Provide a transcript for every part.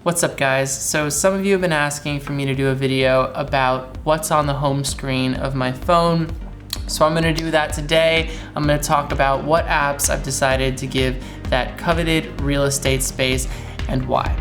What's up guys? So some of you have been asking for me to do a video about what's on the home screen of my phone. So I'm gonna do that today. I'm gonna talk about what apps I've decided to give that coveted real estate space and why.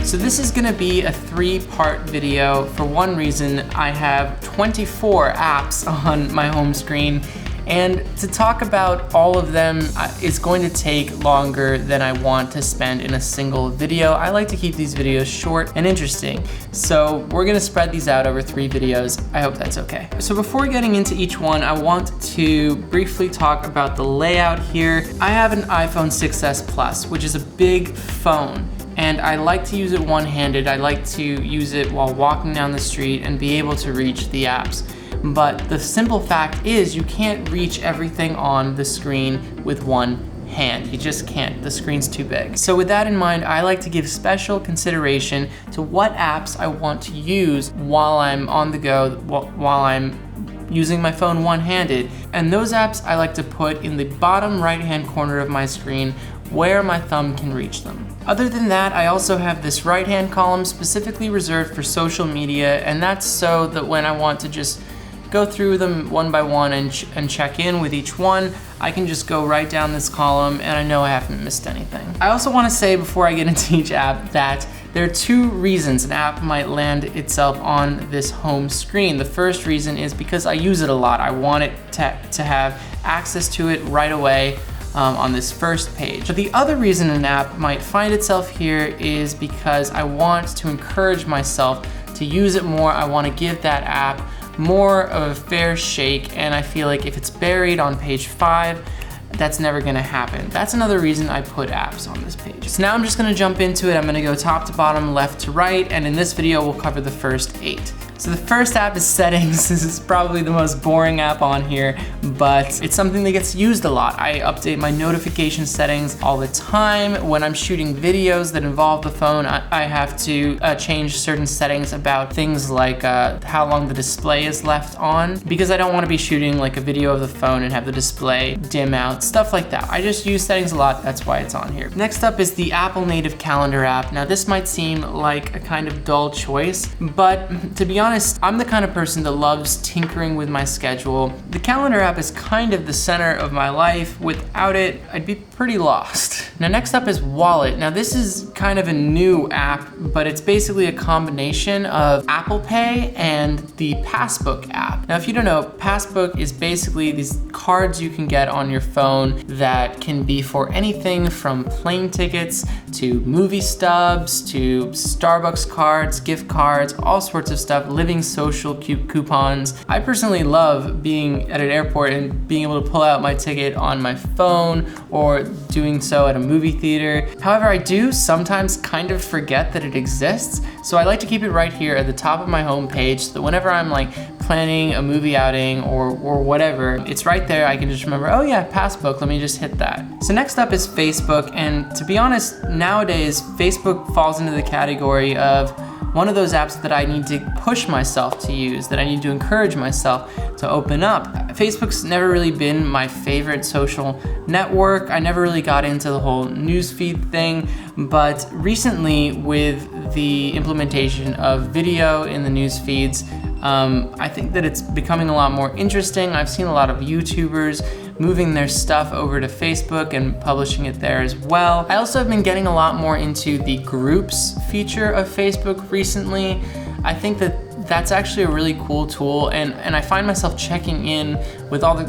So this is gonna be a 3-part video. For one reason, I have 24 apps on my home screen, and to talk about all of them is going to take longer than I want to spend in a single video. I like to keep these videos short and interesting. So we're gonna spread these out over 3 videos. I hope that's okay. So before getting into each one, I want to briefly talk about the layout here. I have an iPhone 6s Plus, which is a big phone. And I like to use it one-handed. I like to use it while walking down the street and be able to reach the apps. But the simple fact is you can't reach everything on the screen with one hand. You just can't, the screen's too big. So with that in mind, I like to give special consideration to what apps I want to use while I'm on the go, while I'm using my phone one-handed. And those apps I like to put in the bottom right-hand corner of my screen where my thumb can reach them. Other than that, I also have this right-hand column specifically reserved for social media, and that's so that when I want to just go through them one by one and check in with each one, I can just go right down this column and I know I haven't missed anything. I also want to say before I get into each app that there are 2 reasons an app might land itself on this home screen. The first reason is because I use it a lot. I want it to have access to it right away on this first page. But the other reason an app might find itself here is because I want to encourage myself to use it more. I want to give that app more of a fair shake, and I feel like if it's buried on page 5, that's never gonna happen. That's another reason I put apps on this page. So now I'm just gonna jump into it. I'm gonna go top to bottom, left to right, and in this video we'll cover the first 8. So the first app is Settings. This is probably the most boring app on here, but it's something that gets used a lot. I update my notification settings all the time. When I'm shooting videos that involve the phone, I have to change certain settings about things like how long the display is left on, because I don't want to be shooting like a video of the phone and have the display dim out, stuff like that. I just use settings a lot, that's why it's on here. Next up is the Apple native calendar app. Now this might seem like a kind of dull choice, but to be honest, I'm the kind of person that loves tinkering with my schedule. The calendar app is kind of the center of my life. Without it, I'd be pretty lost. Now next up is Wallet. Now this is kind of a new app, but it's basically a combination of Apple Pay and the Passbook app. Now if you don't know, Passbook is basically these cards you can get on your phone that can be for anything from plane tickets to movie stubs to Starbucks cards, gift cards, all sorts of stuff, living social coupons. I personally love being at an airport and being able to pull out my ticket on my phone or doing so at a movie theater. However, I do sometimes kind of forget that it exists, so I like to keep it right here at the top of my home page so that whenever I'm like planning a movie outing or whatever, it's right there. I can just remember, oh yeah, Passbook, let me just hit that. So next up is Facebook, and to be honest, nowadays, Facebook falls into the category of one of those apps that I need to push myself to use, that I need to encourage myself to open up. Facebook's never really been my favorite social network. I never really got into the whole newsfeed thing, but recently with the implementation of video in the news feeds, I think that it's becoming a lot more interesting. I've seen a lot of YouTubers moving their stuff over to Facebook and publishing it there as well. I also have been getting a lot more into the groups feature of Facebook recently. I think that that's actually a really cool tool, and I find myself checking in with all the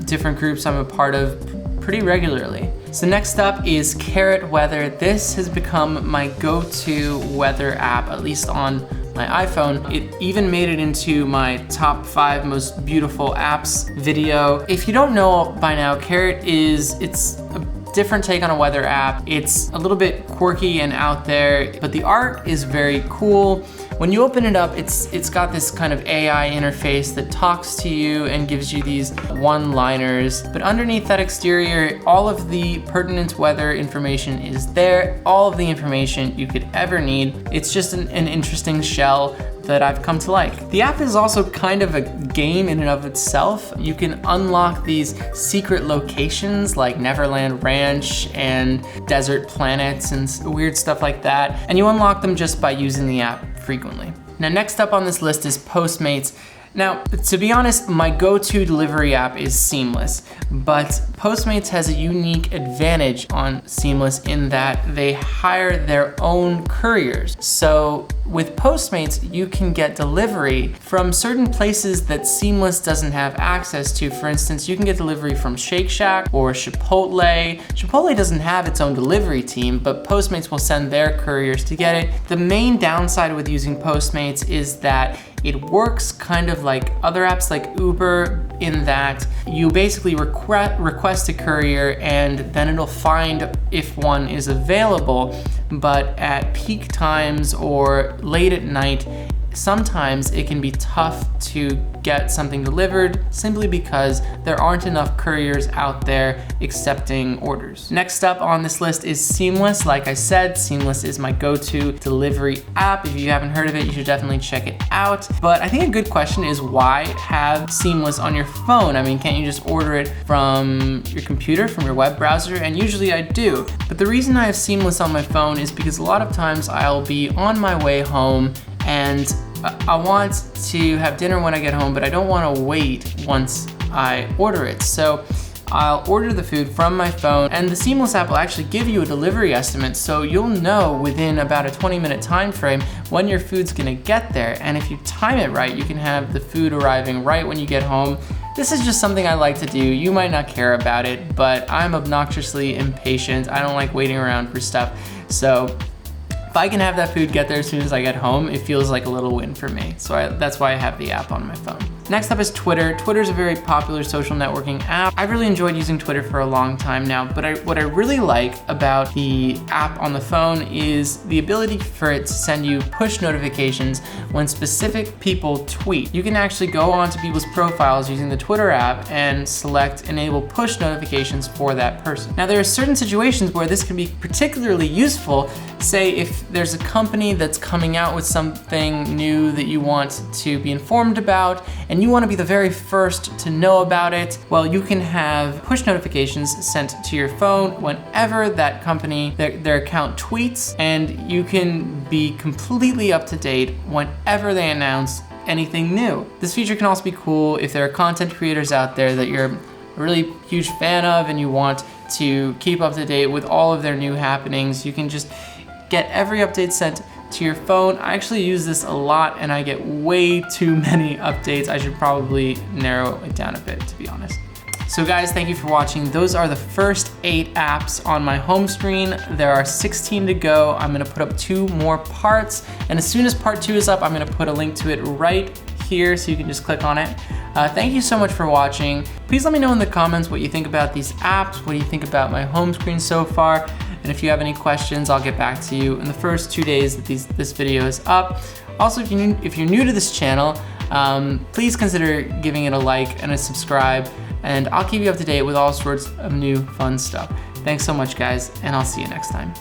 different groups I'm a part of pretty regularly. So next up is Carrot Weather. This has become my go-to weather app, at least on my iPhone. It even made it into my top 5 most beautiful apps video. If you don't know by now, Carrot it's a different take on a weather app. It's a little bit quirky and out there, but the art is very cool. When you open it up, it's got this kind of AI interface that talks to you and gives you these one-liners. But underneath that exterior, all of the pertinent weather information is there. All of the information you could ever need. It's just an interesting shell that I've come to like. The app is also kind of a game in and of itself. You can unlock these secret locations like Neverland Ranch and desert planets and weird stuff like that. And you unlock them just by using the app frequently. Now, next up on this list is Postmates. Now, to be honest, my go-to delivery app is Seamless, but Postmates has a unique advantage on Seamless in that they hire their own couriers. So with Postmates, you can get delivery from certain places that Seamless doesn't have access to. For instance, you can get delivery from Shake Shack or Chipotle. Chipotle doesn't have its own delivery team, but Postmates will send their couriers to get it. The main downside with using Postmates is that it works kind of like other apps like Uber in that you basically request a courier and then it'll find if one is available, but at peak times or late at night, sometimes it can be tough to get something delivered simply because there aren't enough couriers out there accepting orders. Next up on this list is Seamless. Like I said, Seamless is my go-to delivery app. If you haven't heard of it, you should definitely check it out. But I think a good question is why have Seamless on your phone? I mean, can't you just order it from your computer, from your web browser? And usually I do. But the reason I have Seamless on my phone is because a lot of times I'll be on my way home and I want to have dinner when I get home, but I don't want to wait once I order it. So I'll order the food from my phone, and the Seamless app will actually give you a delivery estimate, so you'll know within about a 20-minute time frame when your food's gonna get there. And if you time it right, you can have the food arriving right when you get home. This is just something I like to do. You might not care about it, but I'm obnoxiously impatient. I don't like waiting around for stuff. So if I can have that food get there as soon as I get home, it feels like a little win for me. So that's why I have the app on my phone. Next up is Twitter. Twitter is a very popular social networking app. I've really enjoyed using Twitter for a long time now, but what I really like about the app on the phone is the ability for it to send you push notifications when specific people tweet. You can actually go onto people's profiles using the Twitter app and select enable push notifications for that person. Now, there are certain situations where this can be particularly useful. Say if there's a company that's coming out with something new that you want to be informed about, and you want to be the very first to know about it, well, you can have push notifications sent to your phone whenever that company, their account tweets, and you can be completely up to date whenever they announce anything new. This feature can also be cool if there are content creators out there that you're a really huge fan of and you want to keep up to date with all of their new happenings. You can just get every update sent to your phone. I actually use this a lot and I get way too many updates. I should probably narrow it down a bit, to be honest. So guys, thank you for watching. Those are the first 8 apps on my home screen. There are 16 to go. I'm gonna put up 2 more parts, and as soon as part 2 is up, I'm gonna put a link to it right here so you can just click on it. Thank you so much for watching. Please let me know in the comments what you think about these apps, what do you think about my home screen so far, and if you have any questions, I'll get back to you in the first 2 days that this video is up. Also, if you're new to this channel, please consider giving it a like and a subscribe, and I'll keep you up to date with all sorts of new fun stuff. Thanks so much, guys, and I'll see you next time.